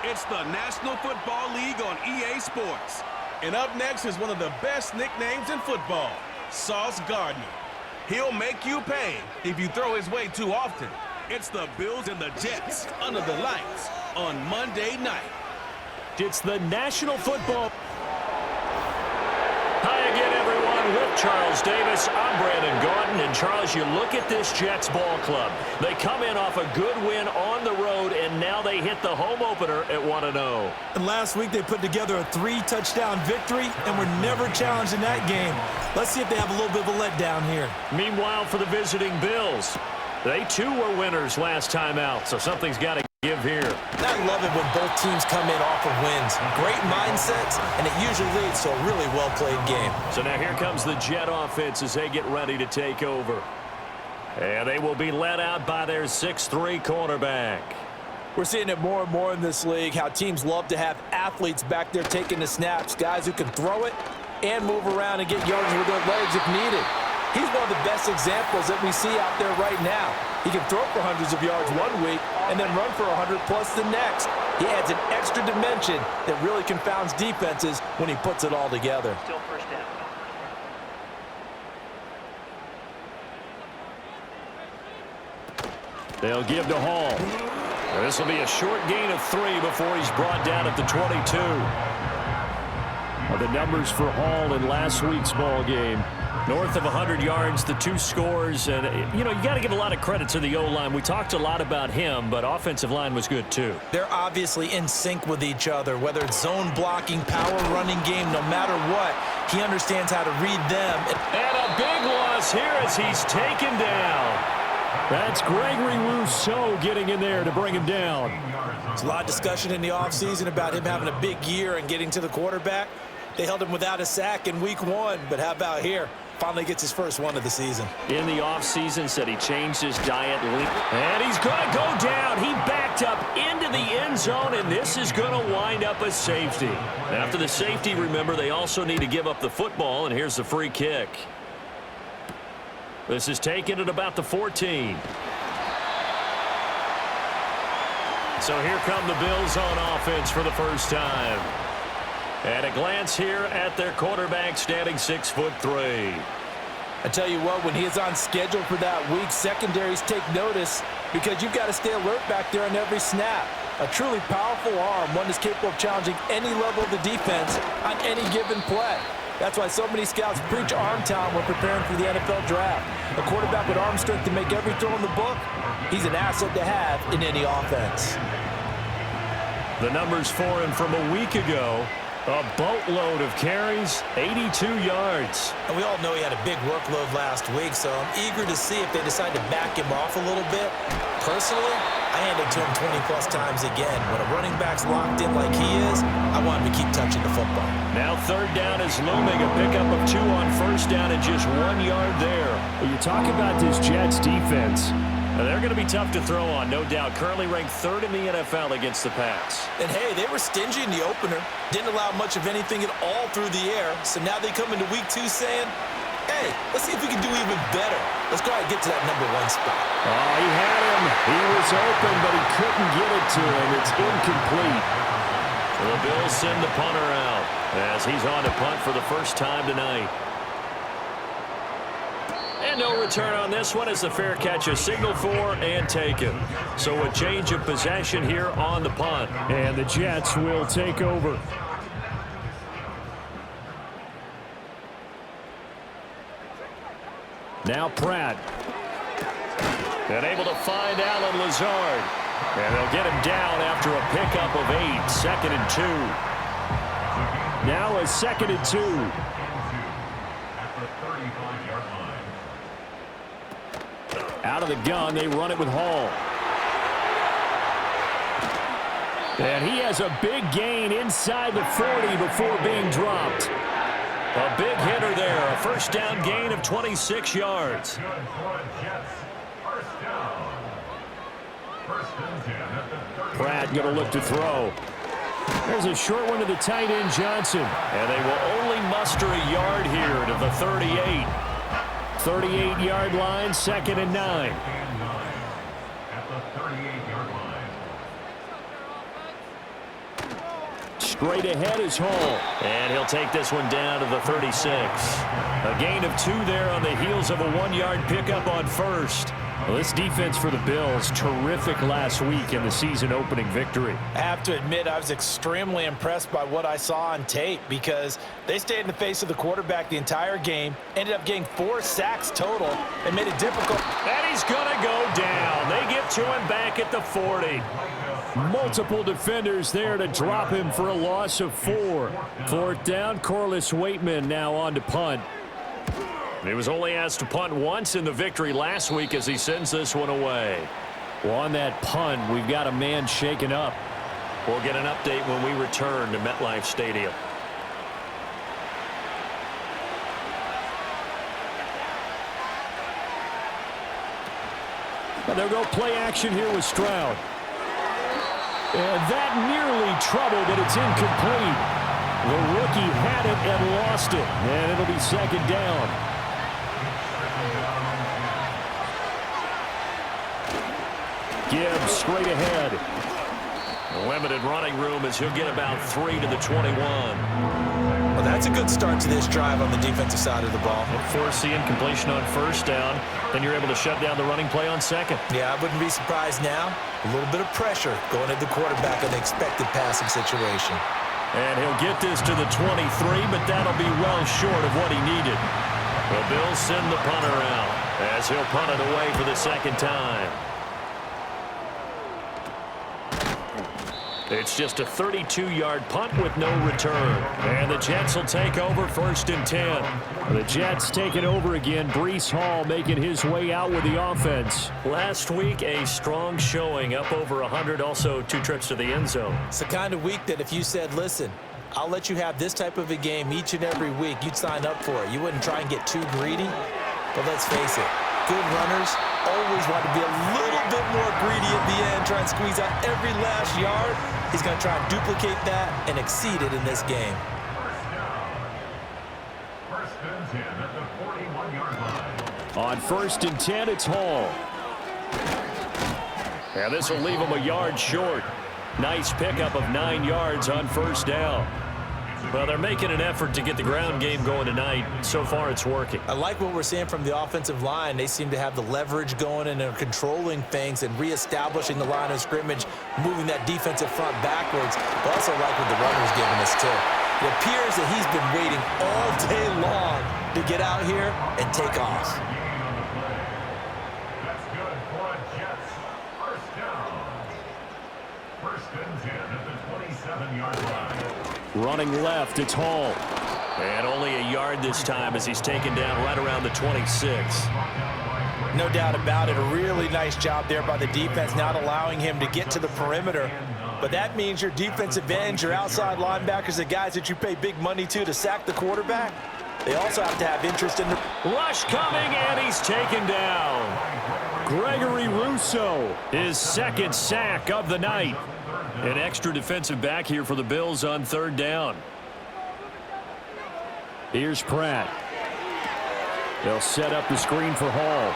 It's the National Football League on EA Sports. And up next is one of the best nicknames in football, Sauce Gardner. He'll make you pay if you throw his way too often. It's the Bills and the Jets under the lights on Monday night. It's the National Football. Hi again, everyone. With Charles Davis, I'm Brandon Gaudin. And Charles, you look at this Jets ball club. They come in off a good win on the road, and now they hit the home opener at 1-0. And last week they put together a 3-touchdown victory, and were never challenged in that game. Let's see if they have a little bit of a letdown here. Meanwhile, for the visiting Bills, they too were winners last time out, so something's got to give here. I love it when both teams come in off of wins. Great mindsets, and it usually leads to a really well-played game. So now here comes the Jet offense as they get ready to take over. And they will be led out by their 6'3" cornerback. We're seeing it more and more in this league, how teams love to have athletes back there taking the snaps, guys who can throw it and move around and get yards with their legs if needed. He's one of the best examples that we see out there right now. He can throw for hundreds of yards one week and then run for 100+ the next. He adds an extra dimension that really confounds defenses when he puts it all together. Still first down. They'll give to Hall. This will be a short gain of 3 before he's brought down at the 22. The numbers for Hall in last week's ball game. North of 100 yards, the 2 scores, and, you got to give a lot of credit to the O-line. We talked a lot about him, but offensive line was good, too. They're obviously in sync with each other, whether it's zone blocking, power running game, no matter what. He understands how to read them. And a big loss here as he's taken down. That's Gregory Rousseau getting in there to bring him down. There's a lot of discussion in the offseason about him having a big year and getting to the quarterback. They held him without a sack in week 1, but how about here? Finally gets his first one of the season. In the offseason, said he changed his diet. And he's going to go down. He backed up into the end zone, and this is going to wind up a safety. After the safety, remember, they also need to give up the football, and here's the free kick. This is taken at about the 14. So here come the Bills on offense for the first time. And a glance here at their quarterback standing 6'3". I tell you what, when he is on schedule for that week, secondaries take notice because you've got to stay alert back there on every snap. A truly powerful arm, one that's capable of challenging any level of the defense on any given play. That's why so many scouts preach arm talent when preparing for the NFL draft. A quarterback with arm strength to make every throw in the book, he's an asset to have in any offense. The numbers for him from a week ago. A boatload of carries, 82 yards. And we all know he had a big workload last week, so I'm eager to see if they decide to back him off a little bit. Personally, I hand it to him 20+ times again. When a running back's locked in like he is, I want him to keep touching the football. Now third down is looming. A pickup of 2 on first down and just 1 yard there. Well, you talk about this Jets defense. Now, they're going to be tough to throw on, no doubt. Currently ranked 3rd in the NFL against the pass. And, hey, they were stingy in the opener. Didn't allow much of anything at all through the air. So now they come into week 2 saying, hey, let's see if we can do even better. Let's go ahead and get to that number 1 spot. Oh, he had him. He was open, but he couldn't get it to him. It's incomplete. So the Bills send the punter out as he's on to punt for the first time tonight. And no return on this one as the fair catch is signaled for and taken. So a change of possession here on the punt. And the Jets will take over. Now Pratt. And able to find Alan Lazard. And they'll get him down after a pickup of 8. 2nd and 2. Now a 2nd and 2. Out of the gun, they run it with Hall. And he has a big gain inside the 40 before being dropped. A big hitter there, a first down gain of 26 yards. Pratt going to look to throw. There's a short one to the tight end, Johnson. And they will only muster a yard here to the 38. 38-yard line, 2nd and 9. straight ahead is Hall. And he'll take this one down to the 36. A gain of 2 there on the heels of a 1-yard pickup on first. Well, this defense for the Bills, terrific last week in the season-opening victory. I have to admit, I was extremely impressed by what I saw on tape because they stayed in the face of the quarterback the entire game, ended up getting 4 sacks total, and made it difficult. And he's going to go down. They get to him back at the 40. Multiple defenders there to drop him for a loss of 4. 4th down, Corliss Waitman now on to punt. He was only asked to punt once in the victory last week as he sends this one away. Well, on that punt, we've got a man shaken up. We'll get an update when we return to MetLife Stadium. And they'll go play action here with Stroud. And that nearly troubled, but it's incomplete. The rookie had it and lost it. And it'll be 2nd down. Gibbs straight ahead. Limited running room as he'll get about 3 to the 21. Well, that's a good start to this drive on the defensive side of the ball. Force the incompletion on 1st down. Then you're able to shut down the running play on 2nd. Yeah, I wouldn't be surprised now. A little bit of pressure going at the quarterback in the expected passing situation. And he'll get this to the 23, but that'll be well short of what he needed. The Bills send the punter out as he'll punt it away for the 2nd time. It's just a 32-yard punt with no return. And the Jets will take over 1st and 10. The Jets taking over again. Breece Hall making his way out with the offense. Last week, a strong showing, up over 100, also 2 trips to the end zone. It's the kind of week that if you said, listen, I'll let you have this type of a game each and every week, you'd sign up for it. You wouldn't try and get too greedy. But let's face it, good runners always want to be a little bit more greedy at the end, try and squeeze out every last yard. He's going to try and duplicate that and exceed it in this game. On 1st and 10, it's Hall. And this will leave him a yard short. Nice pickup of 9 yards on 1st down. Well, they're making an effort to get the ground game going tonight. So far, it's working. I like what we're seeing from the offensive line. They seem to have the leverage going and are controlling things and reestablishing the line of scrimmage, moving that defensive front backwards. But I also like what the runner's giving us, too. It appears that he's been waiting all day long to get out here and take off. That's good for Jets. 1st down. 1st and 10 at the 27-yard line. Running left, it's Hall. And only a yard this time as he's taken down right around the 26. No doubt about it. A really nice job there by the defense, not allowing him to get to the perimeter. But that means your defensive ends, your outside linebackers, the guys that you pay big money to sack the quarterback, they also have to have interest in the rush coming, and he's taken down. Gregory Rousseau, his 2nd sack of the night. An extra defensive back here for the Bills on 3rd down. Here's Pratt. They'll set up the screen for Hall.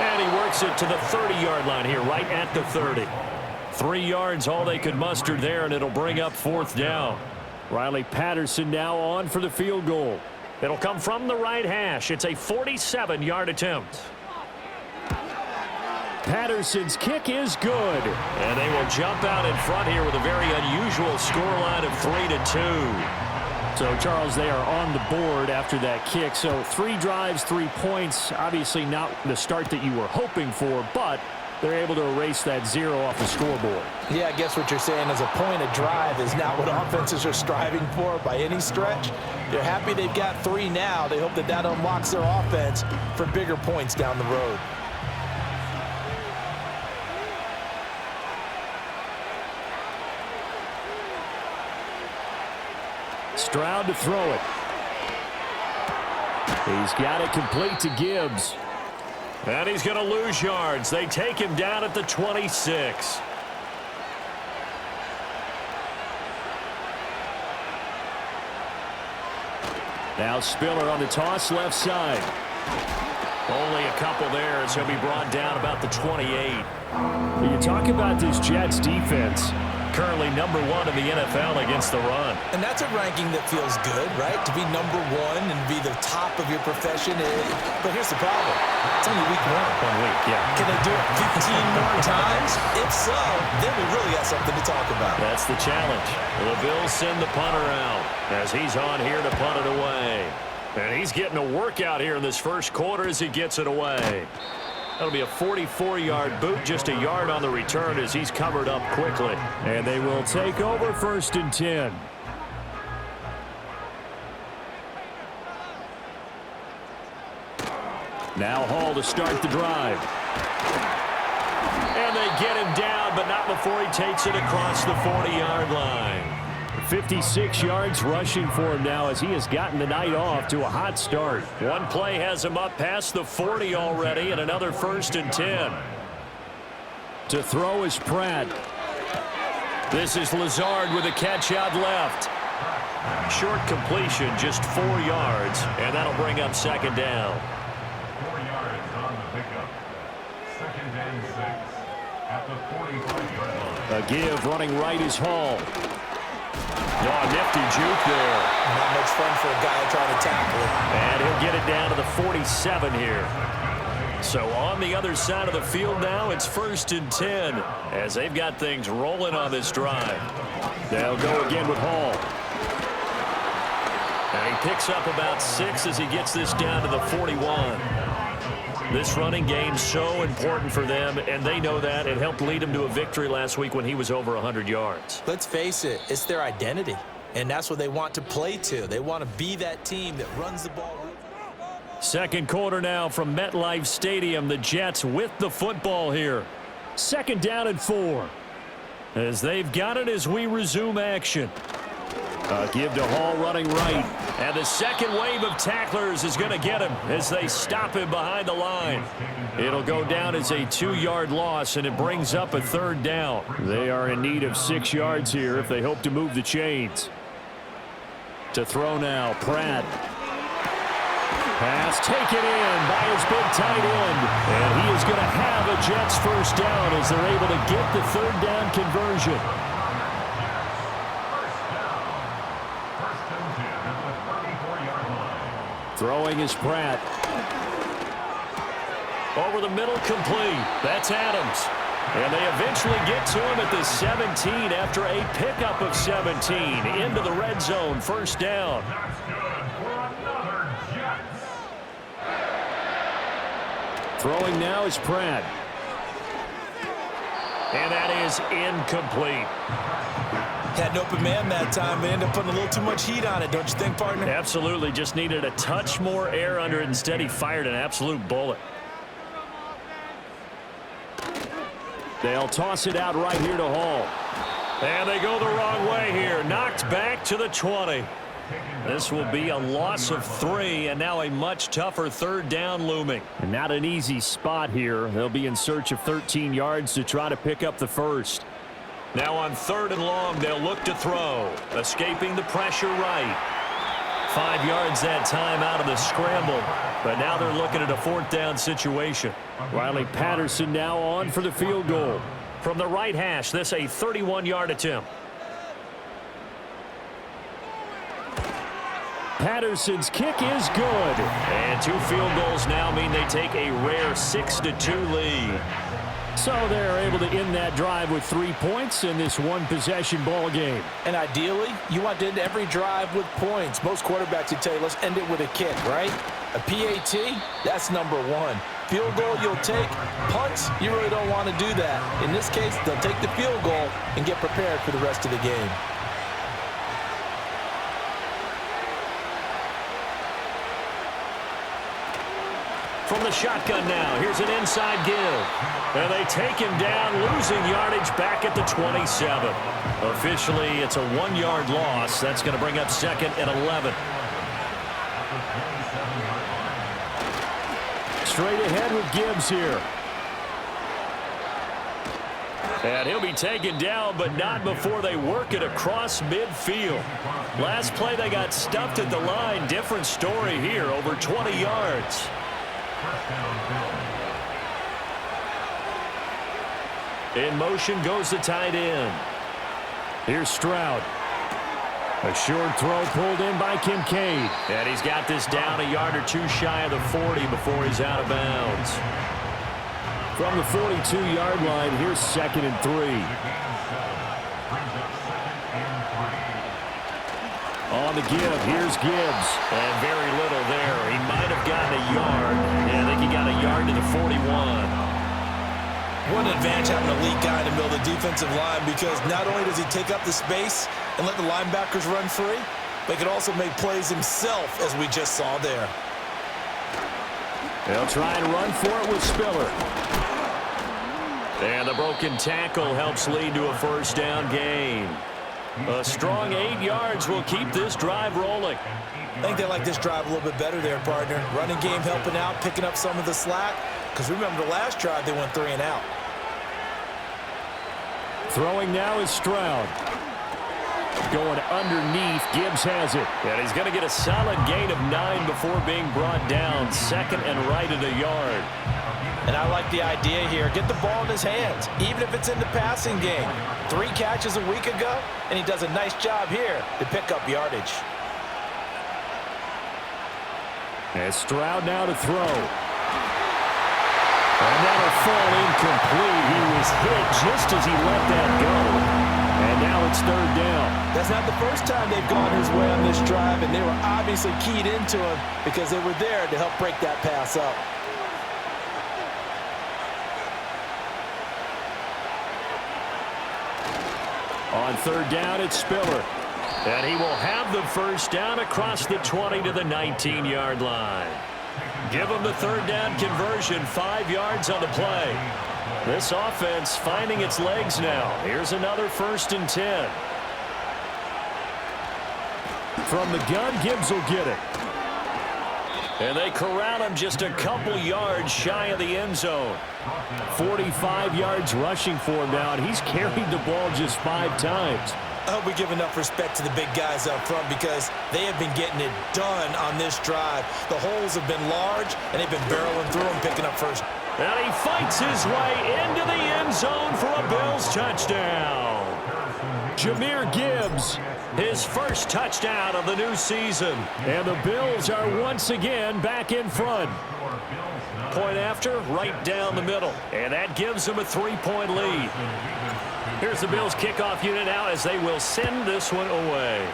And he works it to the 30-yard line here, right at the 30. 3 yards, all they could muster there, and it'll bring up 4th down. Riley Patterson now on for the field goal. It'll come from the right hash. It's a 47-yard attempt. Patterson's kick is good. And they will jump out in front here with a very unusual scoreline of 3-2. So, Charles, they are on the board after that kick. So 3 drives, 3 points. Obviously not the start that you were hoping for, but they're able to erase that 0 off the scoreboard. Yeah, I guess what you're saying is a point of drive is not what offenses are striving for by any stretch. They're happy they've got 3 now. They hope that that unlocks their offense for bigger points down the road. Stroud to throw it. He's got it complete to Gibbs. And he's going to lose yards. They take him down at the 26. Now Spiller on the toss left side. Only a couple there as he'll be brought down about the 28. You talk about this Jets defense. Currently number 1 in the NFL against the run. And that's a ranking that feels good, right? To be number 1 and be the top of your profession. But here's the problem. It's only week 1. 1 week, yeah. Can they do it 15 more times? If so, then we really got something to talk about. That's the challenge. The Bills send the punter out as he's on here to punt it away. And he's getting a workout here in this first quarter as he gets it away. That'll be a 44-yard boot, just a yard on the return as he's covered up quickly. And they will take over 1st and 10. Now Hall to start the drive. And they get him down, but not before he takes it across the 40-yard line. 56 yards rushing for him now as he has gotten the night off to a hot start. One play has him up past the 40 already, and another 1st and 10. To throw is Pratt. This is Lazard with a catch out left. Short completion, just 4 yards, and that'll bring up 2nd down. 4 yards on the pickup. 2nd and 6 at the 45-yard line. A give running right is Hall. Oh, nifty juke there. Not much fun for a guy trying to tackle it. And he'll get it down to the 47 here. So on the other side of the field now, it's 1st and 10 as they've got things rolling on this drive. They'll go again with Hall. And he picks up about 6 as he gets this down to the 41. This running game's so important for them, and they know that. It helped lead them to a victory last week when he was over 100 yards. Let's face it, it's their identity, and that's what they want to play to. They want to be that team that runs the ball. 2nd quarter now from MetLife Stadium. The Jets with the football here. 2nd down and 4. As they've got it as we resume action. A give to Hall running right. And the second wave of tacklers is going to get him as they stop him behind the line. It'll go down as a 2-yard loss, and it brings up a 3rd down. They are in need of 6 yards here if they hope to move the chains. To throw now, Pratt. Pass taken in by his big tight end. And he is going to have a Jets 1st down as they're able to get the 3rd down conversion. Throwing is Pratt. Over the middle, complete. That's Adams. And they eventually get to him at the 17 after a pickup of 17 into the red zone. 1st down. That's good for another Jets. Throwing now is Pratt. And that is incomplete. Had an open man that time, but ended up putting a little too much heat on it, don't you think, partner? Absolutely. Just needed a touch more air under it. Instead, he fired an absolute bullet. They'll toss it out right here to Hall. And they go the wrong way here. Knocked back to the 20. This will be a loss of 3, and now a much tougher 3rd down looming. And not an easy spot here. They'll be in search of 13 yards to try to pick up the 1st. Now on 3rd and long, they'll look to throw. Escaping the pressure right. 5 yards that time out of the scramble. But now they're looking at a 4th down situation. Riley Patterson now on for the field goal. From the right hash, this a 31-yard attempt. Patterson's kick is good. And 2 field goals now mean they take a rare 6-2 lead. So they're able to end that drive with 3 points in this one-possession ball game. And ideally, you want to end every drive with points. Most quarterbacks would tell you, let's end it with a kick, right? A PAT, that's number 1. Field goal you'll take. Punts, you really don't want to do that. In this case, they'll take the field goal and get prepared for the rest of the game. From the shotgun now, here's an inside give. And they take him down, losing yardage back at the 27. Officially, it's a 1-yard loss. That's going to bring up 2nd and 11. Straight ahead with Gibbs here. And he'll be taken down, but not before they work it across midfield. Last play, they got stuffed at the line. Different story here, over 20 yards. First down, Bills. In motion goes the tight end. Here's Stroud. A short throw pulled in by Kincaid. And he's got this down a yard or two shy of the 40 before he's out of bounds. From the 42-yard line, here's 2nd and 3. Brings up 2nd and 3. On the give, here's Gibbs. And very little there. He might have gotten a yard. Yeah, I think he got a yard to the 41. What an advantage having a lead guy in the middle of the defensive line, because not only does he take up the space and let the linebackers run free, but he can also make plays himself, as we just saw there. They'll try and run for it with Spiller. And the broken tackle helps lead to a first down gain. A strong 8 yards will keep this drive rolling. I think they like this drive a little bit better there, partner. Running game helping out, picking up some of the slack. Because remember, the last drive, they went 3 and out. Throwing now is Stroud. Going underneath, Gibbs has it. And he's going to get a solid gain of 9 before being brought down. 2nd and right at a yard. And I like the idea here. Get the ball in his hands, even if it's in the passing game. 3 catches a week ago, and he does a nice job here to pick up yardage. And Stroud now to throw. And that'll fall incomplete. He was hit just as he let that go. And now it's 3rd down. That's not the first time they've gone his way on this drive, and they were obviously keyed into him because they were there to help break that pass up. On 3rd down, it's Spiller. And he will have the first down across the 20 to the 19-yard line. Give him the 3rd down conversion, 5 yards on the play. This offense finding its legs now. Here's another 1st and 10. From the gun, Gibbs will get it. And they corral him just a couple yards shy of the end zone. 45 yards rushing for him now, and he's carried the ball just 5 times. I hope we give enough respect to the big guys up front, because they have been getting it done on this drive. The holes have been large, and they've been barreling through them, picking up first. And he fights his way into the end zone for a Bills touchdown. Jahmyr Gibbs, his first touchdown of the new season. And the Bills are once again back in front. Point after, right down the middle. And that gives them a 3-point lead. Here's the Bills kickoff unit now as they will send this one away.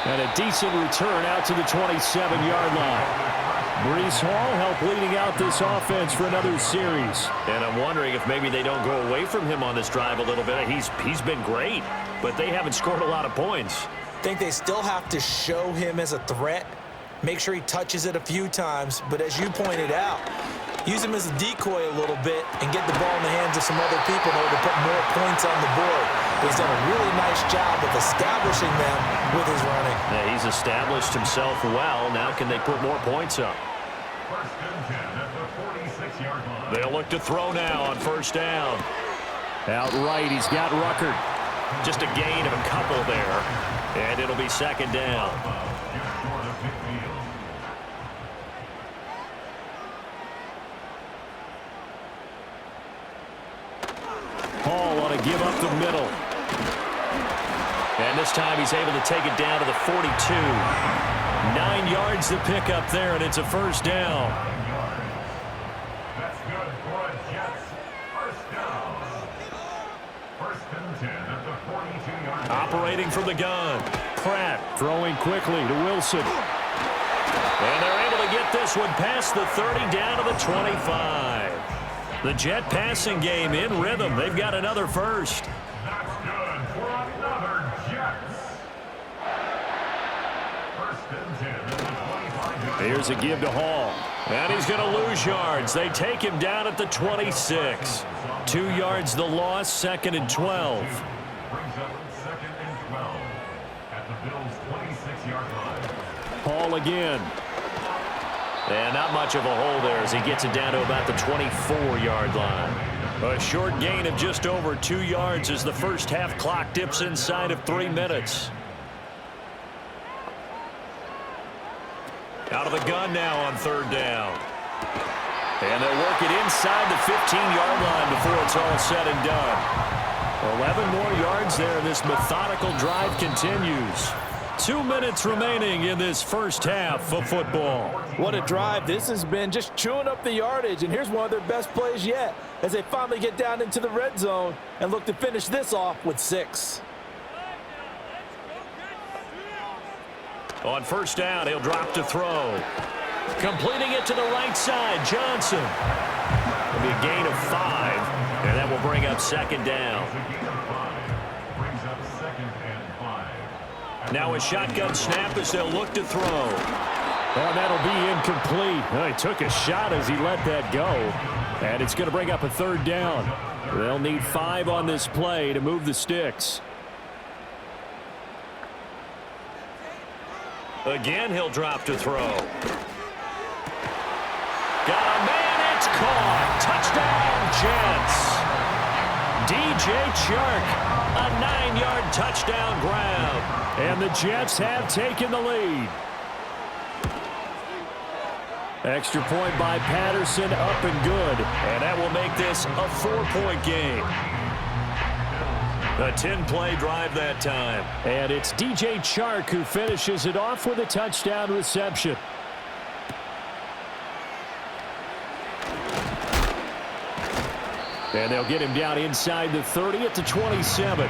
And a decent return out to the 27-yard line. Breece Hall helped leading out this offense for another series. And I'm wondering if maybe they don't go away from him on this drive a little bit. He's been great, but they haven't scored a lot of points. I think they still have to show him as a threat. Make sure he touches it a few times, but as you pointed out, use him as a decoy a little bit and get the ball in the hands of some other people in order to put more points on the board. He's done a really nice job of establishing them with his running. Yeah, he's established himself well. Now can they put more points up? 1st and 10 at the 46-yard line. They'll look to throw now on 1st down. Outright, he's got Ruckert. Just a gain of a couple there, and it'll be 2nd down. Just short of midfield. Hall on a give up the middle. And this time he's able to take it down to the 42. 9 yards to pick up there, and it's a 1st down. That's good for a Jets. 1st down. 1st and 10 at the 42-yard line. Operating from the gun. Pratt throwing quickly to Wilson. And they're able to get this one past the 30 down to the 25. The Jet passing game in rhythm. They've got another first. That's good for another Jets. 1st and 10 at the 25-yard line. Here's a give to Hall. And he's going to lose yards. They take him down at the 26. 2 yards the loss, 2nd and 12. Brings up 2nd and 12 at the Bills' 26-yard line. Hall again. And not much of a hole there as he gets it down to about the 24-yard line. A short gain of just over 2 yards as the first half clock dips inside of 3 minutes. Out of the gun now on third down. And they'll work it inside the 15-yard line before it's all said and done. 11 more yards there, and this methodical drive continues. 2 minutes remaining in this first half of football. What a drive. This has been just chewing up the yardage, and here's one of their best plays yet as they finally get down into the red zone and look to finish this off with 6. On first down, he'll drop to throw. Completing it to the right side, Johnson. It'll be a gain of 5, and that will bring up second down. Now a shotgun snap as they'll look to throw. And that'll be incomplete. Well, he took a shot as he let that go. And it's going to bring up a third down. They'll need 5 on this play to move the sticks. Again, he'll drop to throw. Got a man, it's caught. Touchdown, Jets. DJ Chark, a 9-yard touchdown grab. And the Jets have taken the lead. Extra point by Patterson, up and good. And that will make this a 4-point game. A 10-play drive that time. And it's DJ Chark who finishes it off with a touchdown reception. And they'll get him down inside the 30 at the 27.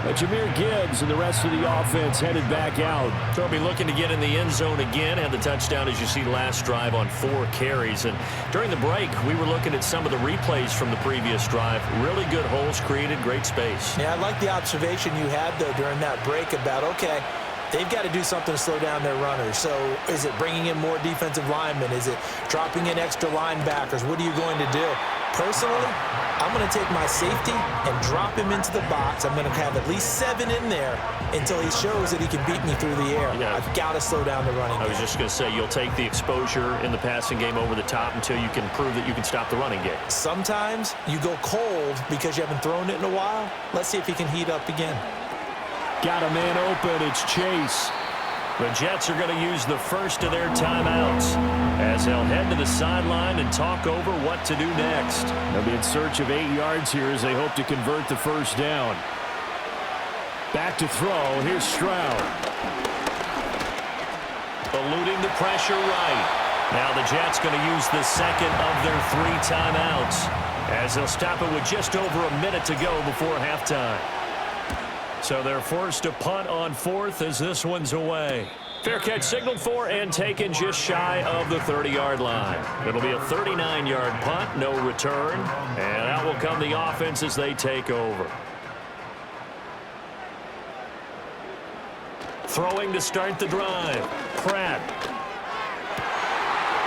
Jahmyr Gibbs and the rest of the offense headed back out. They'll be looking to get in the end zone again. Had the touchdown, as you see, last drive on 4 carries. And during the break, we were looking at some of the replays from the previous drive. Really good holes created, great space. Yeah, I like the observation you had, though, during that break about, okay, they've got to do something to slow down their runners. So is it bringing in more defensive linemen? Is it dropping in extra linebackers? What are you going to do? Personally, I'm going to take my safety and drop him into the box. I'm going to have at least 7 in there until he shows that he can beat me through the air. Yeah. I've got to slow down the running game. I was just going to say, you'll take the exposure in the passing game over the top until you can prove that you can stop the running game. Sometimes you go cold because you haven't thrown it in a while. Let's see if he can heat up again. Got a man open. It's Chase. The Jets are going to use the first of their timeouts as they'll head to the sideline and talk over what to do next. They'll be in search of 8 yards here as they hope to convert the first down. Back to throw. Here's Stroud. Eluding the pressure right. Now the Jets going to use the second of their 3 timeouts as they'll stop it with just over a minute to go before halftime. So they're forced to punt on 4th as this one's away. Fair catch signaled for and taken just shy of the 30-yard line. It'll be a 39-yard punt, no return. And out will come the offense as they take over. Throwing to start the drive. Pratt.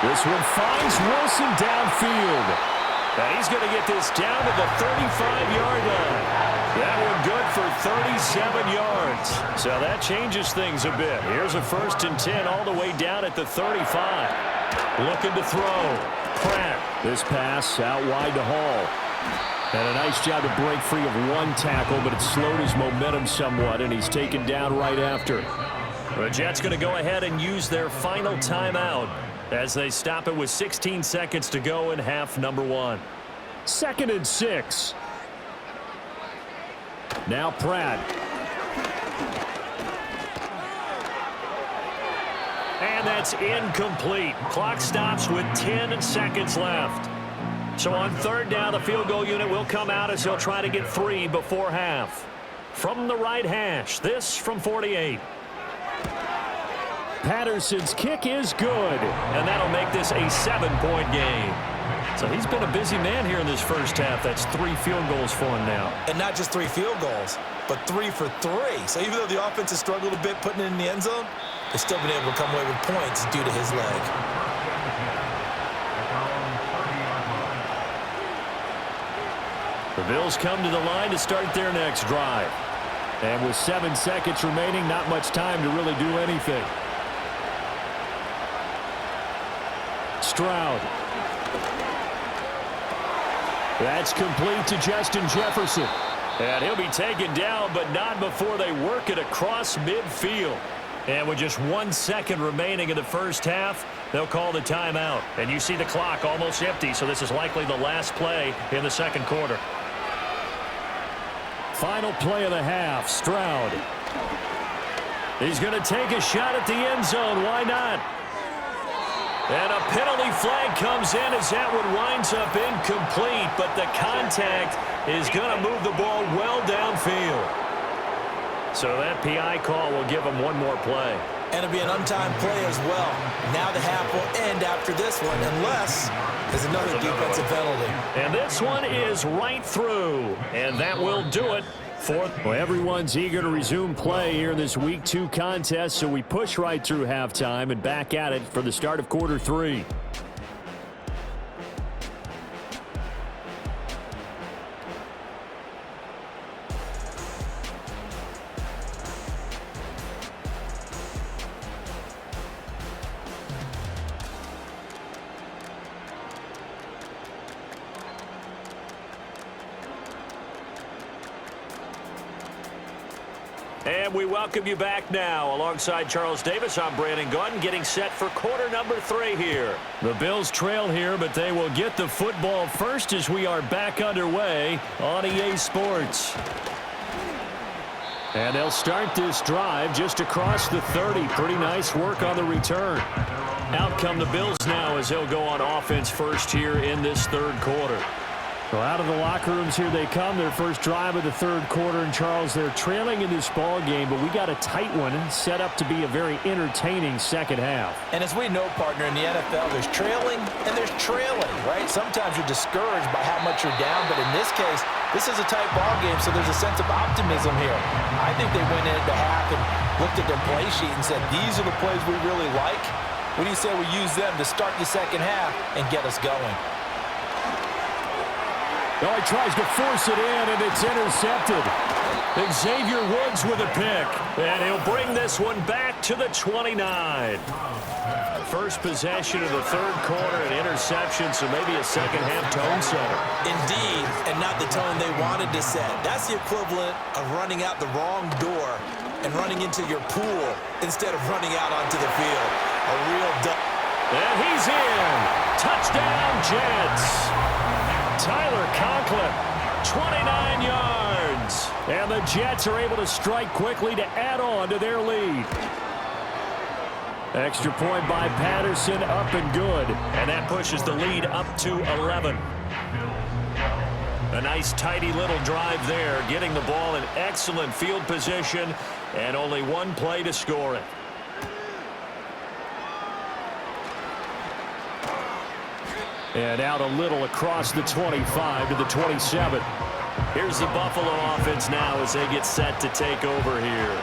This one finds Wilson downfield. And he's going to get this down to the 35-yard line. That one good for 37 yards. So that changes things a bit. Here's a 1st and 10 all the way down at the 35. Looking to throw. Pratt. This pass out wide to Hall. And a nice job to break free of 1 tackle, but it slowed his momentum somewhat, and he's taken down right after. The Jets going to go ahead and use their final timeout as they stop it with 16 seconds to go in half number 1. 2nd and 6. Now Pratt. And that's incomplete. Clock stops with 10 seconds left. So on 3rd down, the field goal unit will come out as they'll try to get 3 before half. From the right hash, this from 48. Patterson's kick is good. And that'll make this a 7-point game. So he's been a busy man here in this first half. That's 3 field goals for him now. And not just 3 field goals, but 3 for 3. So even though the offense has struggled a bit putting it in the end zone, they've still been able to come away with points due to his leg. The Bills come to the line to start their next drive. And with 7 seconds remaining, not much time to really do anything. Stroud. That's complete to Justin Jefferson. And he'll be taken down, but not before they work it across midfield. And with just 1 second remaining in the first half, they'll call the timeout. And you see the clock almost empty, so this is likely the last play in the second quarter. Final play of the half, Stroud. He's going to take a shot at the end zone. Why not? And a penalty flag comes in as that one winds up incomplete, but the contact is going to move the ball well downfield. So that PI call will give him one more play. And it'll be an untimed play as well. Now the half will end after this one, unless there's another defensive penalty. And this one is right through. And that will do it. Well, everyone's eager to resume play here in this Week 2 contest, so we push right through halftime and back at it for the start of quarter 3. And we welcome you back now. Alongside Charles Davis, I'm Brandon Gaudin, getting set for quarter number 3 here. The Bills trail here, but they will get the football first as we are back underway on EA Sports. And they'll start this drive just across the 30. Pretty nice work on the return. Out come the Bills now as they'll go on offense first here in this third quarter. So out of the locker rooms here they come, their first drive of the third quarter. And Charles, they're trailing in this ball game, but we got a tight one set up to be a very entertaining second half. And as we know, partner, in the NFL, there's trailing and there's trailing, right? Sometimes you're discouraged by how much you're down, but in this case, this is a tight ball game, so there's a sense of optimism here. I think they went into half and looked at their play sheet and said, these are the plays we really like. What do you say we use them to start the second half and get us going? Oh, he tries to force it in, and it's intercepted. Xavier Woods with a pick, and he'll bring this one back to the 29. First possession of the third quarter, an interception, so maybe a second-half tone setter. Indeed, and not the tone they wanted to set. That's the equivalent of running out the wrong door and running into your pool instead of running out onto the field. A real And he's in. Touchdown, Jets. Tyler Conklin, 29 yards. And the Jets are able to strike quickly to add on to their lead. Extra point by Patterson, up and good. And that pushes the lead up to 11. A nice, tidy little drive there, getting the ball in excellent field position, and only one play to score it. And out a little across the 25 to the 27. Here's the Buffalo offense now as they get set to take over here.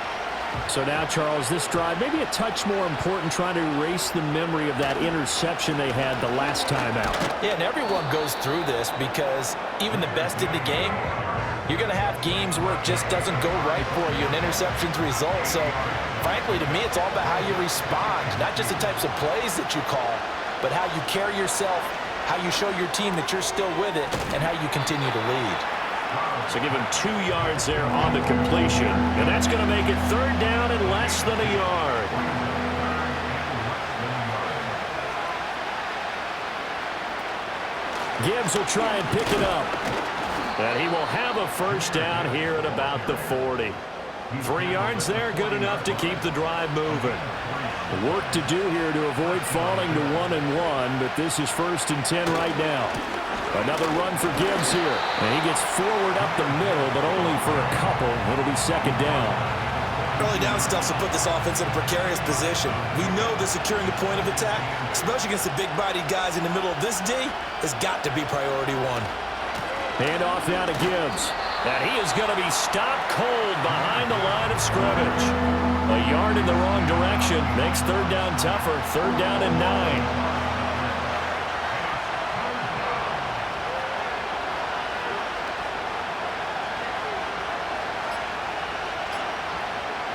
So now, Charles, this drive maybe a touch more important, trying to erase the memory of that interception they had the last time out. Yeah, and everyone goes through this because even the best in the game, you're going to have games where it just doesn't go right for you, and interceptions result. So, frankly, to me, it's all about how you respond, not just the types of plays that you call, but how you carry yourself, how you show your team that you're still with it, and how you continue to lead. So give him 2 yards there on the completion, and that's going to make it third down and less than a yard. Gibbs will try and pick it up, and he will have a first down here at about the 40. 3 yards there, good enough to keep the drive moving. Work to do here to avoid falling to 1-1, but this is 1st and 10 right now. Another run for Gibbs here. And he gets forward up the middle, but only for a couple. It'll be second down. Early down stuff to put this offense in a precarious position. We know that securing the point of attack, especially against the big-bodied guys in the middle of this D, has got to be priority one. Hand off now to Gibbs. And he is going to be stopped cold behind the line of scrimmage. A yard in the wrong direction makes third down tougher. Third down and 9.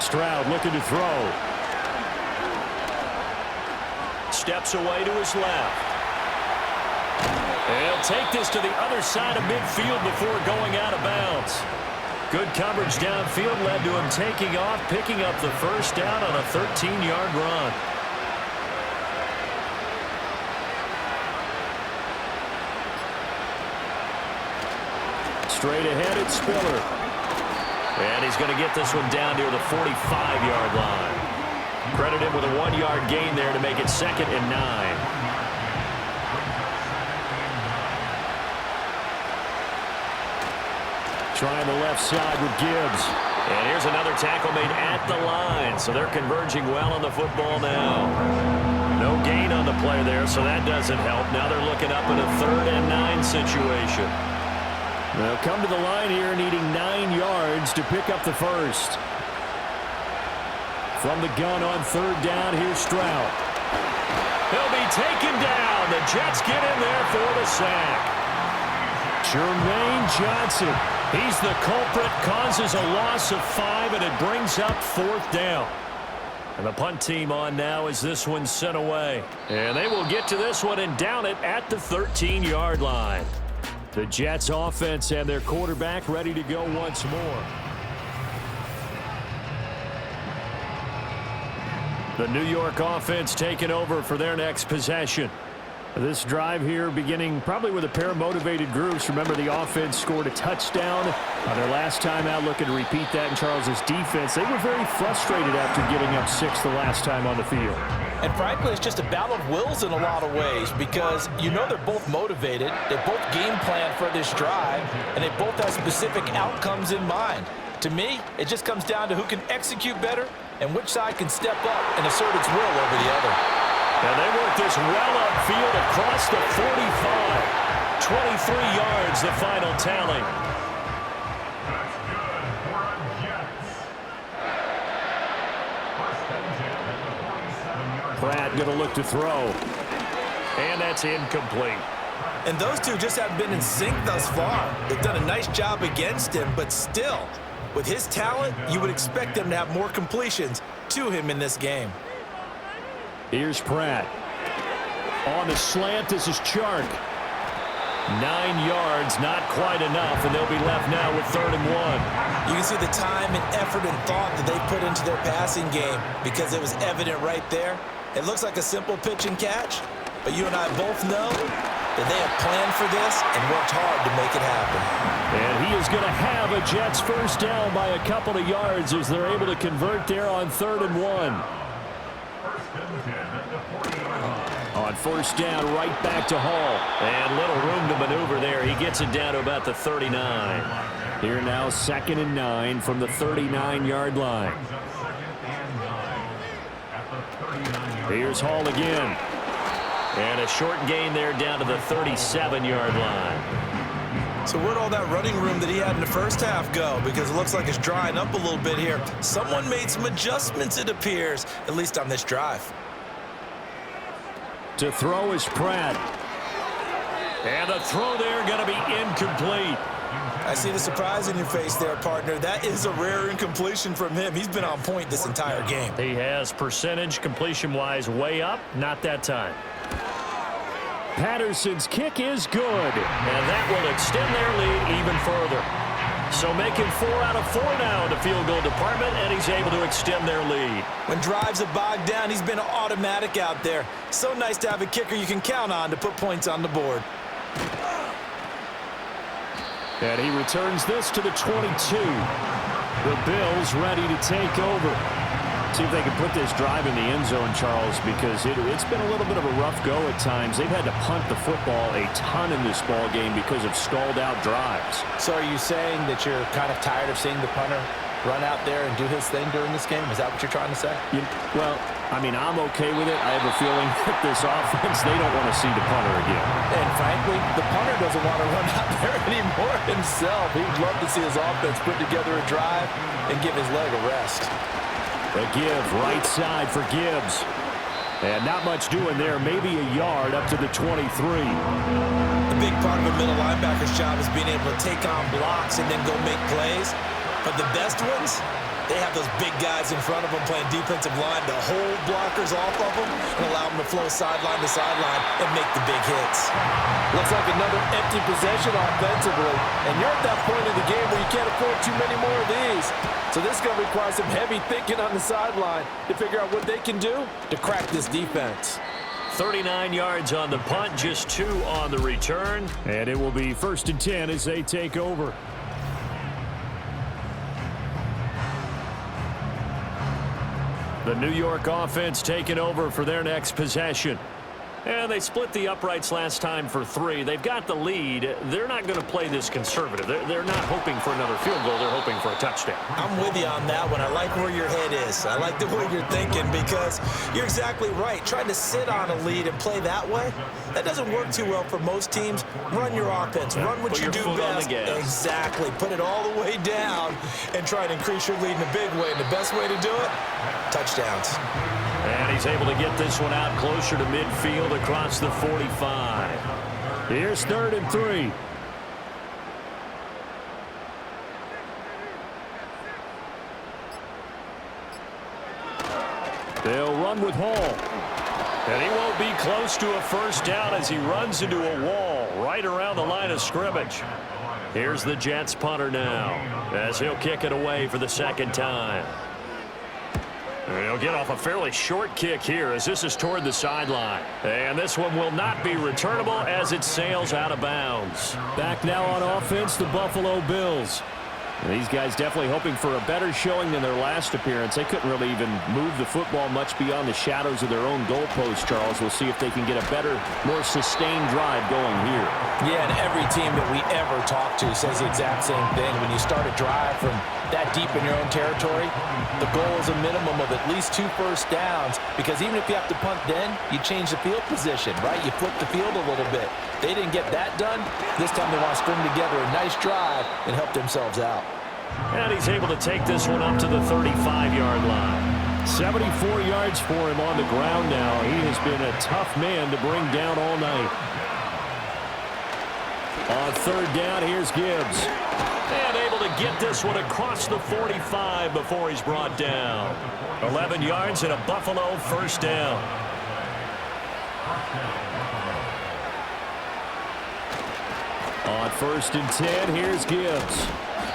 Stroud looking to throw. Steps away to his left. And he'll take this to the other side of midfield before going out of bounds. Good coverage downfield led to him taking off, picking up the first down on a 13-yard run. Straight ahead, it's Spiller. And he's going to get this one down near the 45-yard line. Credit him with a 1-yard gain there to make it 2nd and 9. Trying the left side with Gibbs. And here's another tackle made at the line. So they're converging well on the football now. No gain on the play there, so that doesn't help. Now they're looking up in a 3rd and 9 situation. They'll come to the line here needing 9 yards to pick up the first. From the gun on 3rd down, here's Stroud. He'll be taken down. The Jets get in there for the sack. Jermaine Johnson. He's the culprit, causes a loss of 5, and it brings up 4th down. And the punt team on now as this one's sent away. And they will get to this one and down it at the 13-yard line. The Jets offense and their quarterback ready to go once more. The New York offense taking over for their next possession. This drive here beginning probably with a pair of motivated groups. Remember, the offense scored a touchdown on their last time out, looking to repeat that in Charles's defense. They were very frustrated after giving up 6 the last time on the field. And frankly, it's just a battle of wills in a lot of ways because you know they're both motivated, they both game plan for this drive, and they both have specific outcomes in mind. To me, it just comes down to who can execute better and which side can step up and assert its will over the other. And they work this well upfield across the 45. 23 yards, the final tally. That's good for a Jets. First and 10 at the 47-yard line. Pratt going to look to throw. And that's incomplete. And those two just haven't been in sync thus far. They've done a nice job against him, but still, with his talent, you would expect them to have more completions to him in this game. Here's Pratt. On the slant, this is Chark. 9 yards, not quite enough, and they'll be left now with 3rd and 1. You can see the time and effort and thought that they put into their passing game because it was evident right there. It looks like a simple pitch and catch, but you and I both know that they have planned for this and worked hard to make it happen. And he is going to have a Jets first down by a couple of yards as they're able to convert there on 3rd and 1. On 1st down, right back to Hall. And little room to maneuver there. He gets it down to about the 39. Here now, 2nd and 9 from the 39-yard line. Here's Hall again. And a short gain there down to the 37-yard line. So where'd all that running room that he had in the first half go? Because it looks like it's drying up a little bit here. Someone made some adjustments, it appears, at least on this drive. To throw is Pratt. And the throw there going to be incomplete. I see the surprise in your face there, partner. That is a rare incompletion from him. He's been on point this entire game. He has percentage completion-wise way up. Not that time. Patterson's kick is good. And that will extend their lead even further. So making 4 out of 4 now in the field goal department, and he's able to extend their lead. When drives are bogged down, he's been automatic out there. So nice to have a kicker you can count on to put points on the board. And he returns this to the 22. The Bills ready to take over. See if they can put this drive in the end zone, Charles, because it's been a little bit of a rough go at times. They've had to punt the football a ton in this ball game because of stalled-out drives. So are you saying that you're kind of tired of seeing the punter run out there and do his thing during this game? Is that what you're trying to say? Well, I mean, I'm okay with it. I have a feeling that this offense, they don't want to see the punter again. And frankly, the punter doesn't want to run out there anymore himself. He'd love to see his offense put together a drive and give his leg a rest. A give right side for Gibbs. And not much doing there. Maybe a yard up to the 23. A big part of a middle linebacker's job is being able to take on blocks and then go make plays. But the best ones, They have those big guys in front of them playing defensive line to hold blockers off of them and allow them to flow sideline to sideline and make the big hits. Looks like another empty possession offensively, and you're at that point in the game where you can't afford too many more of these. So this is going to require some heavy thinking on the sideline to figure out what they can do to crack this defense. 39 yards on the punt, just 2 on the return. And it will be 1st and 10 as they take over. The New York offense taking over for their next possession. And they split the uprights last time for 3. They've got the lead. They're not going to play this conservative. They're not hoping for another field goal. They're hoping for a touchdown. I'm with you on that one. I like where your head is. I like the way you're thinking because you're exactly right. Trying to sit on a lead and play that way, that doesn't work too well for most teams. Run your offense. Run what you do best. Exactly. Put it all the way down and try to increase your lead in a big way. And the best way to do it, touchdowns. And he's able to get this one out closer to midfield across the 45. Here's 3rd and 3. They'll run with Hall. And he won't be close to a first down as he runs into a wall right around the line of scrimmage. Here's the Jets punter now as he'll kick it away for the 2nd time. He'll get off a fairly short kick here as this is toward the sideline. And this one will not be returnable as it sails out of bounds. Back now on offense, the Buffalo Bills. And these guys definitely hoping for a better showing than their last appearance. They couldn't really even move the football much beyond the shadows of their own goalpost, Charles. We'll see if they can get a better, more sustained drive going here. Yeah, and every team that we ever talk to says the exact same thing. When you start a drive from that deep in your own territory, the goal is a minimum of at least 2 first downs, because even if you have to punt then, you change the field position, right? You flip the field a little bit. They didn't get that done. This time they want to string together a nice drive and help themselves out. And he's able to take this one up to the 35-yard line. 74 yards for him on the ground now. He has been a tough man to bring down all night. On 3rd down, here's Gibbs. And able to get this one across the 45 before he's brought down. 11 yards and a Buffalo first down. On 1st and 10, here's Gibbs.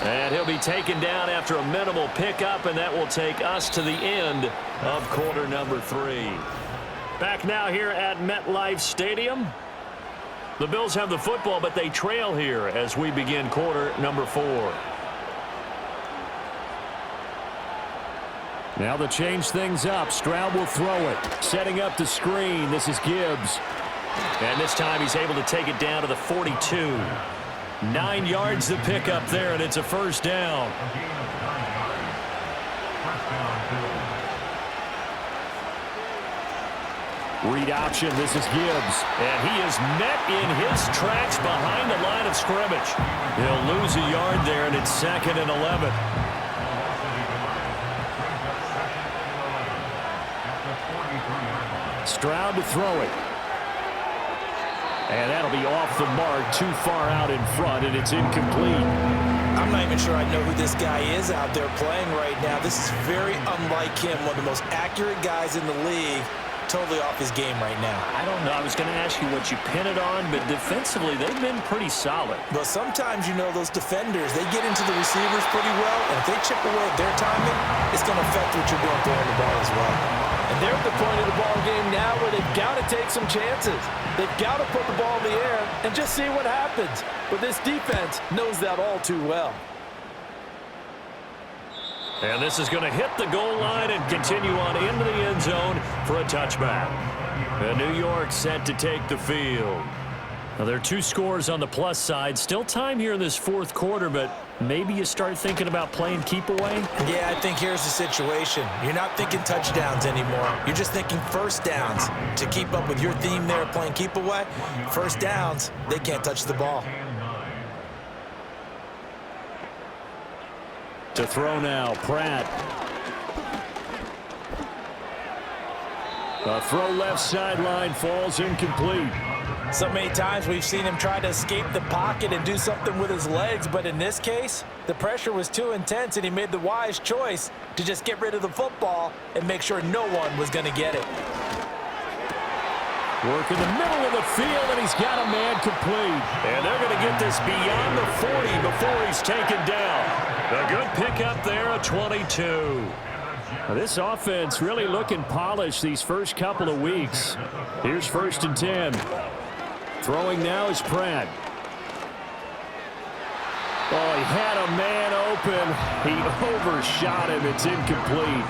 And he'll be taken down after a minimal pickup, and that will take us to the end of quarter number 3. Back now here at MetLife Stadium. The Bills have the football, but they trail here as we begin quarter number 4. Now to change things up, Stroud will throw it. Setting up the screen, this is Gibbs. And this time he's able to take it down to the 42. 9 yards to pick up there, and it's a first down. Read option, this is Gibbs. And he is met in his tracks behind the line of scrimmage. He'll lose a yard there, and it's 2nd and 11. Stroud to throw it. And that'll be off the mark, too far out in front, and it's incomplete. I'm not even sure I know who this guy is out there playing right now. This is very unlike him, one of the most accurate guys in the league. Totally off his game right now. I don't know. I was going to ask you what you pin it on, but defensively, they've been pretty solid. But sometimes, you know, those defenders, they get into the receivers pretty well, and if they chip away at their timing, it's going to affect what you're doing throwing the ball as well. And they're at the point of the ball game now where they've got to take some chances. They've got to put the ball in the air and just see what happens. But this defense knows that all too well. And this is going to hit the goal line and continue on into the end zone for a touchback. And New York set to take the field. Now, there are 2 scores on the plus side. Still time here in this 4th quarter, but maybe you start thinking about playing keep away? Yeah, I think here's the situation. You're not thinking touchdowns anymore. You're just thinking first downs. To keep up with your theme there playing keep away, first downs, they can't touch the ball. To throw now, Pratt. A throw left sideline falls incomplete. So many times we've seen him try to escape the pocket and do something with his legs, but in this case, the pressure was too intense and he made the wise choice to just get rid of the football and make sure no one was going to get it. Work in the middle of the field, and he's got a man complete. And they're going to get this beyond the 40 before he's taken down. A good pickup there, a 22. Now, this offense really looking polished these first couple of weeks. Here's 1st and 10. Throwing now is Pratt. Oh, he had a man open. He overshot him. It's incomplete.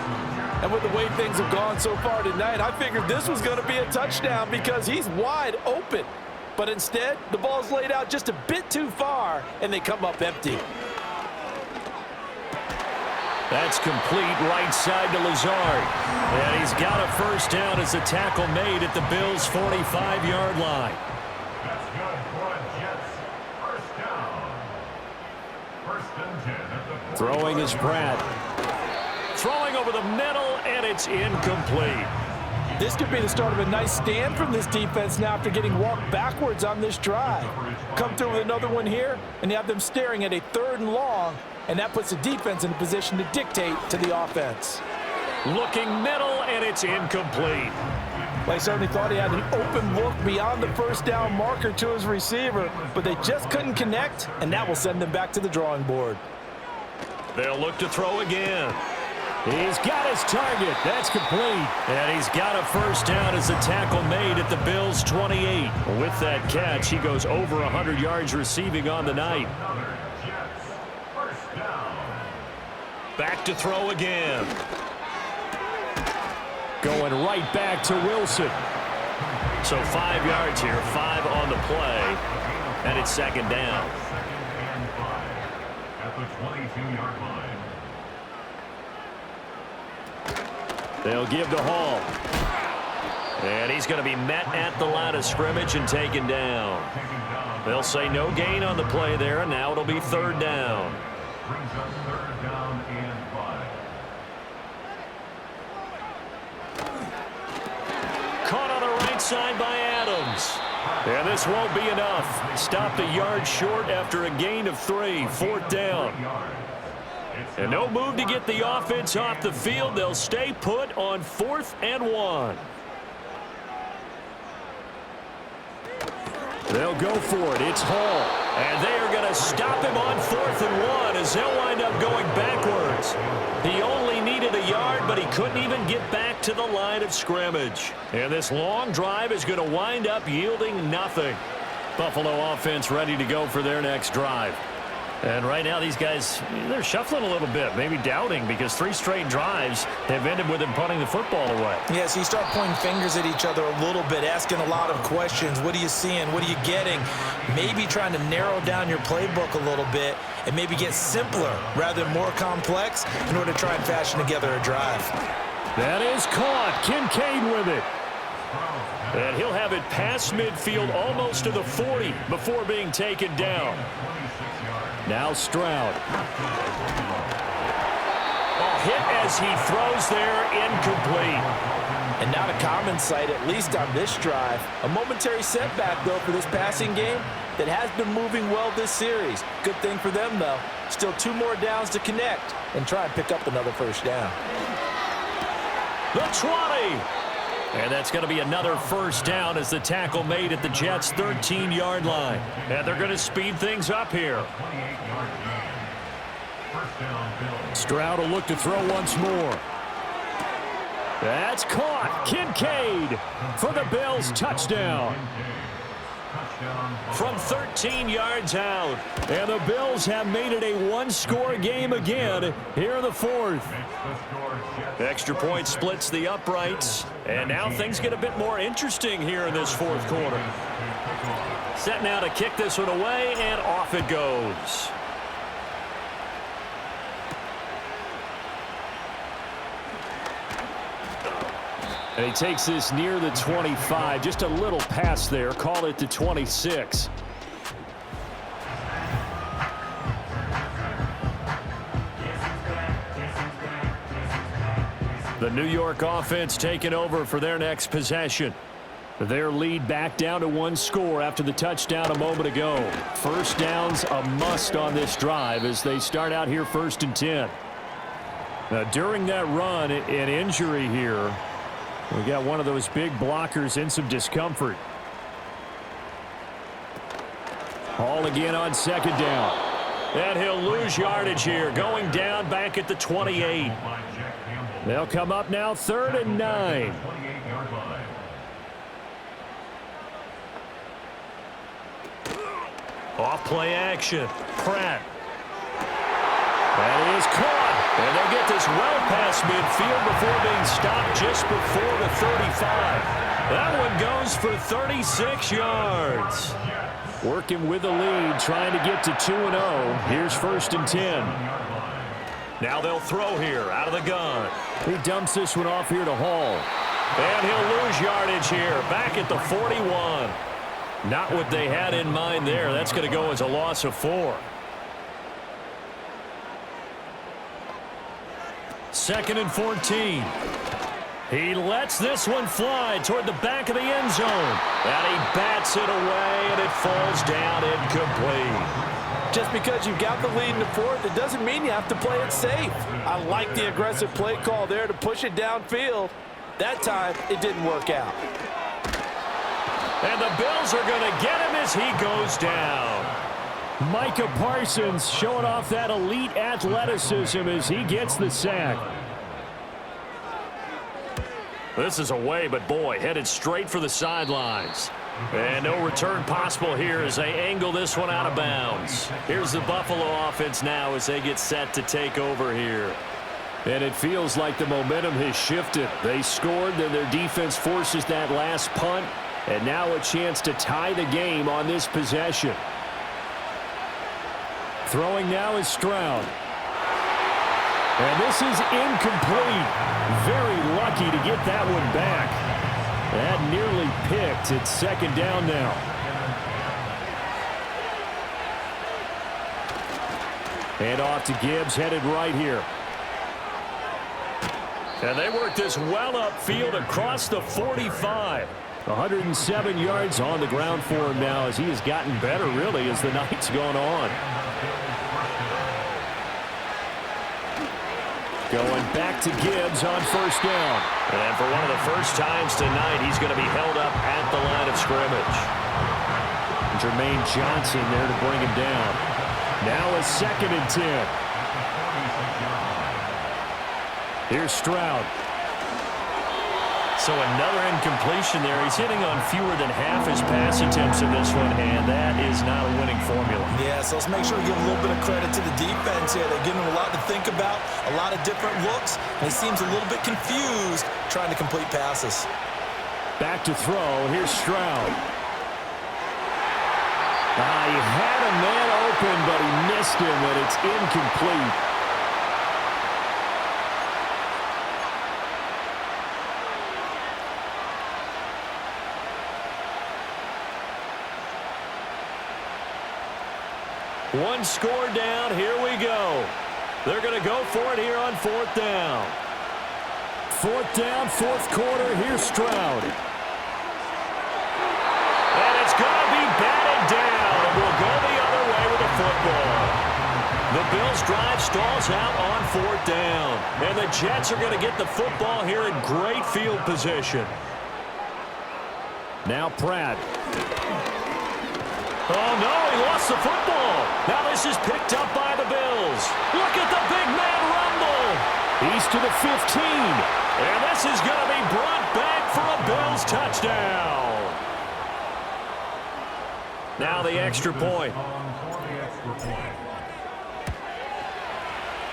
And with the way things have gone so far tonight, I figured this was going to be a touchdown because he's wide open. But instead, the ball's laid out just a bit too far, and they come up empty. That's complete right side to Lazard. And he's got a first down as the tackle made at the Bills' 45-yard line. That's good for a Jets. First down. 1st and 10 at the Throwing is Pratt. Throwing over the middle, and it's incomplete. This could be the start of a nice stand from this defense now after getting walked backwards on this drive. Come through with another one here, and you have them staring at a 3rd and long, and that puts the defense in a position to dictate to the offense. Looking middle, and it's incomplete. They certainly thought he had an open look beyond the first down marker to his receiver, but they just couldn't connect, and that will send them back to the drawing board. They'll look to throw again. He's got his target. That's complete. And he's got a first down as the tackle made at the Bills' 28. With that catch, he goes over 100 yards receiving on the night. Back to throw again. Going right back to Wilson. So 5 yards here, 5 on the play, and it's 2nd down. At the 22-yard line. They'll give to Hall. And he's going to be met at the line of scrimmage and taken down. They'll say no gain on the play there, and now it'll be 3rd down. Brings up 3rd down and 5. Caught on the right side by Adams. And this won't be enough. Stopped a yard short after a gain of 3. 4th down. And no move to get the offense off the field. They'll stay put on 4th and 1. They'll go for it. It's Hall. And they are going to stop him on 4th and 1 as they'll wind up going backwards. He only needed a yard, but he couldn't even get back to the line of scrimmage. And this long drive is going to wind up yielding nothing. Buffalo offense ready to go for their next drive. And right now, these guys, they're shuffling a little bit, maybe doubting, because 3 straight drives have ended with them punting the football away. Yeah, so you start pointing fingers at each other a little bit, asking a lot of questions. What are you seeing? What are you getting? Maybe trying to narrow down your playbook a little bit and maybe get simpler rather than more complex in order to try and fashion together a drive. That is caught. Kincaid with it. And he'll have it past midfield almost to the 40 before being taken down. Now Stroud. Hit as he throws there, incomplete. And not a common sight, at least on this drive. A momentary setback, though, for this passing game that has been moving well this series. Good thing for them, though. Still 2 more downs to connect and try and pick up another first down. The 20. And that's going to be another first down as the tackle made at the Jets' 13-yard line. And they're going to speed things up here. Stroud will look to throw once more. That's caught. Kincaid for the Bills' touchdown. From 13 yards out. And the Bills have made it a 1-score game again here in the 4th. Extra point splits the uprights. And now things get a bit more interesting here in this 4th quarter. Set now to kick this one away, and off it goes. And he takes this near the 25. Just a little pass there. Call it the 26. The New York offense taking over for their next possession. Their lead back down to one score after the touchdown a moment ago. First down's a must on this drive as they start out here 1st and 10. Now, during that run, an injury here. We got one of those big blockers in some discomfort. Hall again on 2nd down. And he'll lose yardage here, going down back at the 28. They'll come up now 3rd and 9. Off play action. Pratt. That is caught. And they'll get this well past midfield before being stopped just before the 35. That one goes for 36 yards. Working with the lead, trying to get to 2-0. Here's 1st and 10. Now they'll throw here out of the gun. He dumps this one off here to Hall. And he'll lose yardage here, back at the 41. Not what they had in mind there. That's going to go as a loss of 4. 2nd and 14. He lets this one fly toward the back of the end zone. And he bats it away, and it falls down incomplete. Just because you've got the lead in the 4th, it doesn't mean you have to play it safe. I like the aggressive play call there to push it downfield. That time, it didn't work out. And the Bills are going to get him as he goes down. Micah Parsons showing off that elite athleticism as he gets the sack. This is away, but boy, headed straight for the sidelines. And no return possible here as they angle this one out of bounds. Here's the Buffalo offense now as they get set to take over here. And it feels like the momentum has shifted. They scored, then their defense forces that last punt. And now a chance to tie the game on this possession. Throwing now is Stroud. And this is incomplete. Very lucky to get that one back. That nearly picked. It's 2nd down now. And off to Gibbs, headed right here. And they work this well upfield across the 45. 107 yards on the ground for him now as he has gotten better, really, as the night's gone on. Going back to Gibbs on 1st down. And for one of the first times tonight, he's going to be held up at the line of scrimmage. Jermaine Johnson there to bring him down. Now a 2nd and 10. Here's Stroud. So another incompletion there. He's hitting on fewer than half his pass attempts in this one, and that is not a winning formula. Yeah, so let's make sure we give a little bit of credit to the defense here. They're giving him a lot to think about, a lot of different looks, and he seems a little bit confused trying to complete passes. Back to throw. Here's Stroud. He had a man open, but he missed him, and it's incomplete. One score down. Here we go. They're going to go for it here on 4th down. 4th down, 4th quarter. Here's Stroud. And it's going to be batted down. And we'll go the other way with the football. The Bills' drive stalls out on 4th down. And the Jets are going to get the football here in great field position. Now Pratt. Oh, no, he lost the football. Now this is picked up by the Bills. Look at the big man rumble. He's to the 15. And this is going to be brought back for a Bills touchdown. Now the extra point.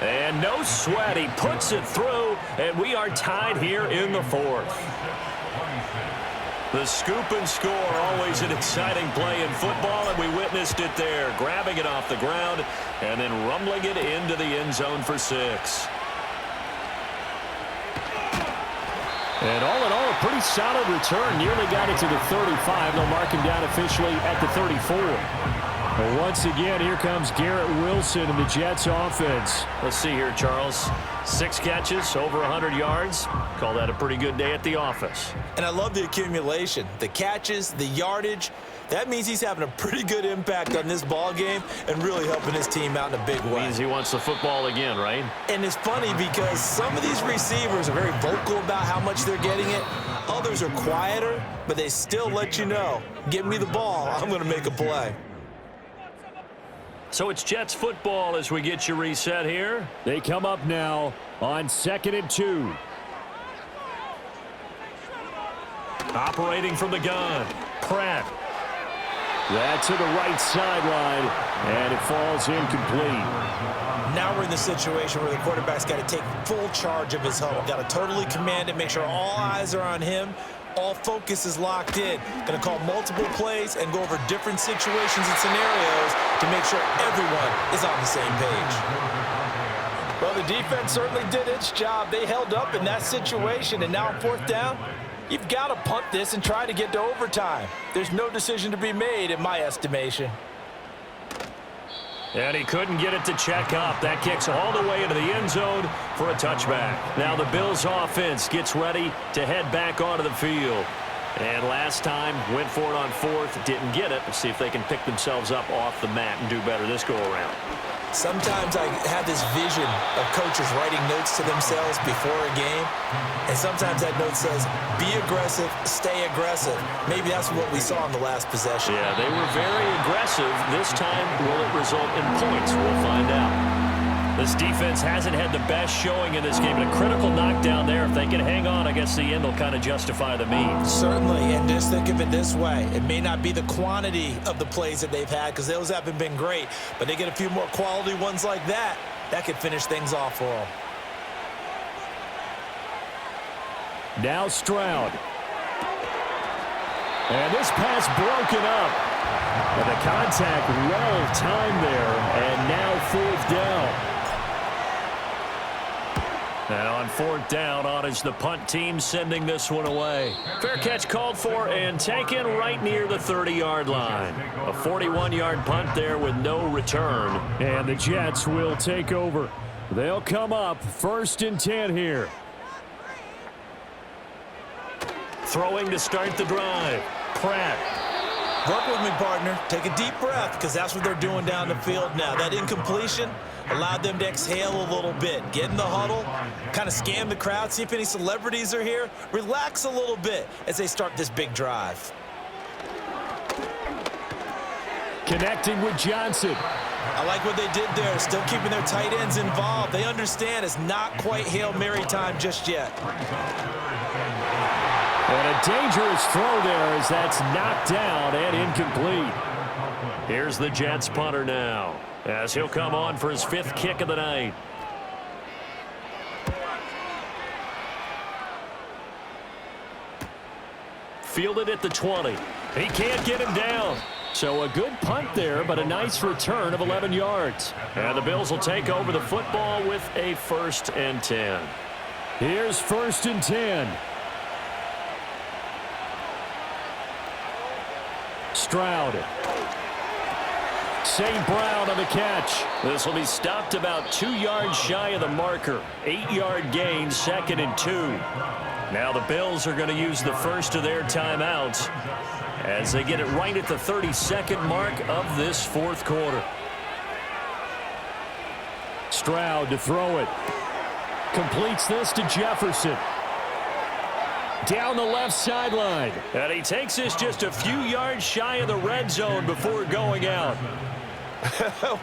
And no sweat. He puts it through, and we are tied here in the 4th. The scoop and score, always an exciting play in football, and we witnessed it there, grabbing it off the ground and then rumbling it into the end zone for 6. And all in all, a pretty solid return. Nearly got it to the 35. They'll mark him down officially at the 34. Well, once again, here comes Garrett Wilson in the Jets offense. Let's see here, Charles. 6 catches, over 100 yards. Call that a pretty good day at the office. And I love the accumulation, the catches, the yardage. That means he's having a pretty good impact on this ball game and really helping his team out in a big way. Means he wants the football again, right? And it's funny because some of these receivers are very vocal about how much they're getting it. Others are quieter, but they still let you know, give me the ball, I'm going to make a play. So it's Jets football as we get you reset here. They come up now on 2nd and 2. Operating from the gun, Pratt. That's to the right sideline, and it falls incomplete. Now we're in the situation where the quarterback's got to take full charge of his huddle. Got to totally command it, make sure all eyes are on him. All focus is locked in. Going to call multiple plays and go over different situations and scenarios to make sure everyone is on the same page. Well, the defense certainly did its job. They held up in that situation, and now on 4th down, you've got to punt this and try to get to overtime. There's no decision to be made in my estimation. And he couldn't get it to check up. That kicks all the way into the end zone for a touchback. Now the Bills offense gets ready to head back onto the field. And last time, went for it on 4th, didn't get it. Let's see if they can pick themselves up off the mat and do better this go-around. Sometimes I have this vision of coaches writing notes to themselves before a game, and sometimes that note says, be aggressive, stay aggressive. Maybe that's what we saw in the last possession. Yeah, they were very aggressive. This time, will it result in points? We'll find out. This defense hasn't had the best showing in this game, but a critical knockdown there. If they can hang on, I guess the end will kind of justify the means. Certainly, and just think of it this way. It may not be the quantity of the plays that they've had because those haven't been great, but they get a few more quality ones like that. That could finish things off for them. Now Stroud. And this pass broken up. And the contact well timed there, and now 4th down. And on 4th down, on is the punt team sending this one away. Fair catch called for and taken right near the 30-yard line. A 41-yard punt there with no return. And the Jets will take over. They'll come up 1st and 10 here. Throwing to start the drive. Pratt. Work with me, partner. Take a deep breath because that's what they're doing down the field now. That incompletion allowed them to exhale a little bit. Get in the huddle, kind of scan the crowd, see if any celebrities are here. Relax a little bit as they start this big drive. Connecting with Johnson. I like what they did there, still keeping their tight ends involved. They understand it's not quite Hail Mary time just yet. And a dangerous throw there as that's knocked down and incomplete. Here's the Jets punter now as he'll come on for his 5th kick of the night. Fielded at the 20. He can't get him down. So a good punt there, but a nice return of 11 yards. And the Bills will take over the football with a 1st and 10. Here's 1st and 10. Stroud. St. Brown on the catch. This will be stopped about 2 yards shy of the marker. 8-yard gain, 2nd and 2. Now the Bills are going to use the first of their timeouts as they get it right at the 32nd mark of this 4th quarter. Stroud to throw it. Completes this to Jefferson. Down the left sideline. And he takes this just a few yards shy of the red zone before going out.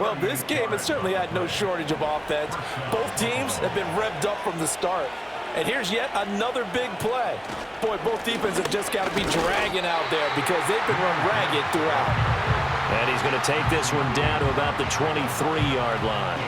Well, this game has certainly had no shortage of offense. Both teams have been revved up from the start. And here's yet another big play. Boy, both defenses have just got to be dragging out there because they've been run ragged throughout. And he's going to take this one down to about the 23-yard line.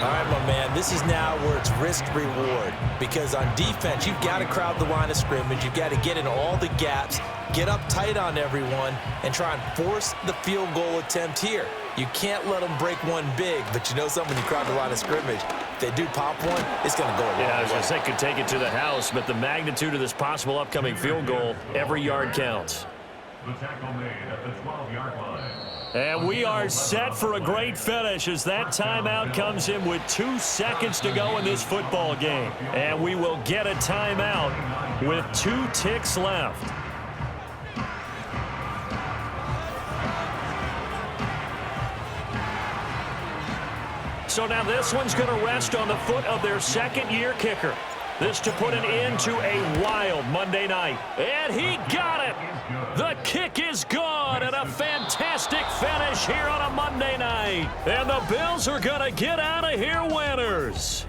All right, my man, this is now where it's risk-reward because on defense, you've got to crowd the line of scrimmage. You've got to get in all the gaps, get up tight on everyone, and try and force the field goal attempt here. You can't let them break one big, but you know something, when you crowd the line of scrimmage, if they do pop one, it's going to go a long way. Yeah, I was going to say could take it to the house, but the magnitude of this possible upcoming field goal, every yard counts. The tackle made at the 12-yard line. And we are set for a great finish as that timeout comes in with 2 seconds to go in this football game. And we will get a timeout with 2 ticks left. So now this one's going to rest on the foot of their second-year kicker. This to put an end to a wild Monday night. And he got it! The kick is gone, and a fantastic finish here on a Monday night. And the Bills are going to get out of here winners.